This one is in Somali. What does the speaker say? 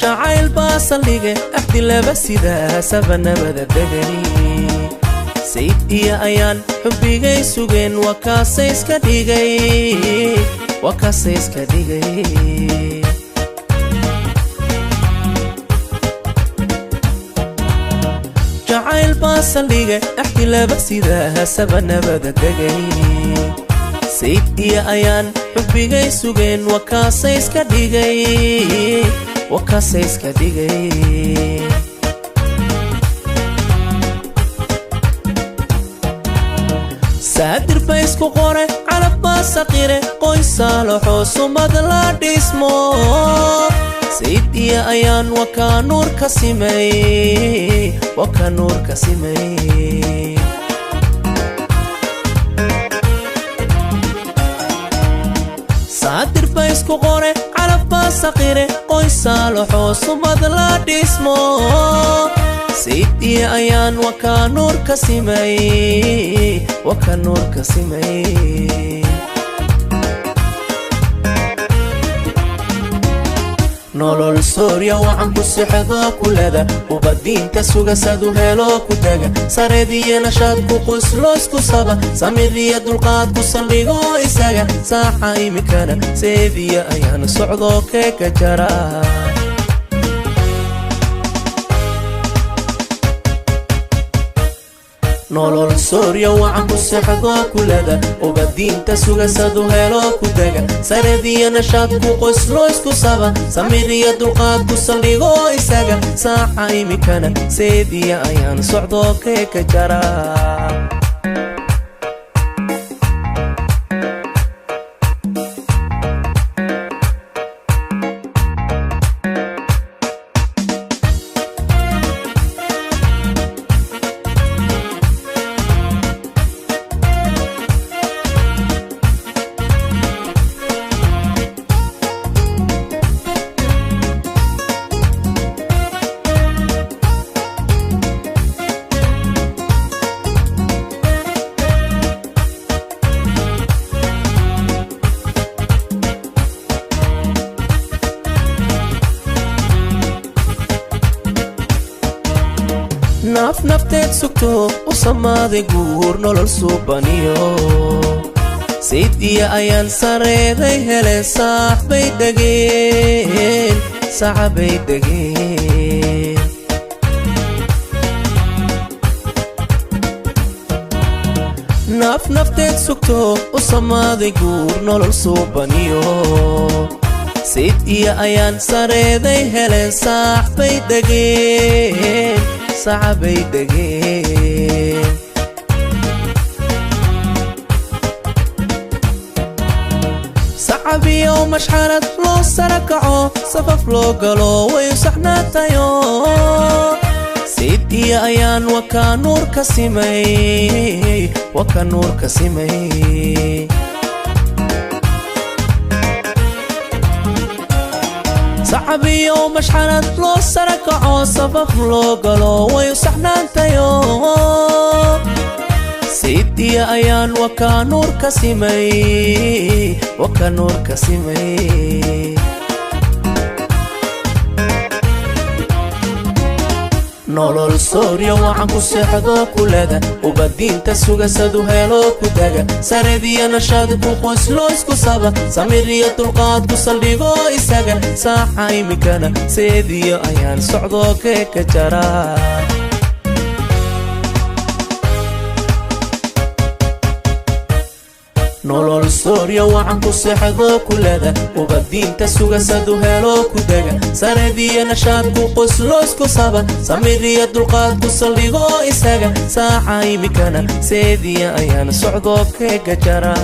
jacayl baa saldhige axdi laba sidaa sabanabada degani sayid iyo ayaan xubbigay sugeen waa kaasay iska dhigay jacayl baa saldhige axdi laba sidaa sabanabada degani sayid iyo ayaan xubbigay sugeen waa kaasay iska dhigay saadir baa isku qore calab baa saqire qoys saalaxoo sumad la dhismo sayid iyo ayaan waa kaa nuur ka simay saadir baa isku qore calab baa saqire qoys saalaxoo sumad la dhismo sayid iyo ayaan waa kaa nuur ka simay nolol soorya wacan ku sixdo kulada ubadiinta sugasadu helo ku taga sareediyo nashaad ku qoslo isku saba samiriya dulqaad ku saldhigo isaga saaxa imikana seediya ayaan socdo keeka jara nolol soorya wacan ku sixdo kulada ubadiinta sugasadu helo ku taga sareediyo nashaad ku qoslo isku saba samiriya dulqaad ku saldhigo isaga saaxa imikana seediya ayaan socdo keeka jara naf nafteed sugto u samaaday guur nolol suubaniyo sayid iyo ayaan sareeday hele sacabay degeen naf nafteed sugto u samaaday guur nolol suubaniyo sayid iyo ayaan sareeday hele sacabay degeen sacabiyo mashxarad loo sara kaco safaf loo galo way saxnaatayo sayid iyo ayaan waa kaa nuur ka simay sacabiyo mashxarad loo sara kaco safaf loo galo way saxnaantayo sayid iyo ayaan waa kaa nuur ka simay nolol soorya wacan ku seexdo kulada ubadiinta sugasadu helo ku taga sareediyo nashaad ku qoslo isku saba samiriya dulqaad ku saldhigo isaga saaxa imikana seediyo ayaan socdo keeka jara nolol soorya wacan ku seexdo kulada ubadiinta sugasadu helo ku taga sareediyo nashaad ku qoslo isku saba samiriya dulqaad ku saldhigo isaga saaxa imikana seediya ayaan socdo keeka jara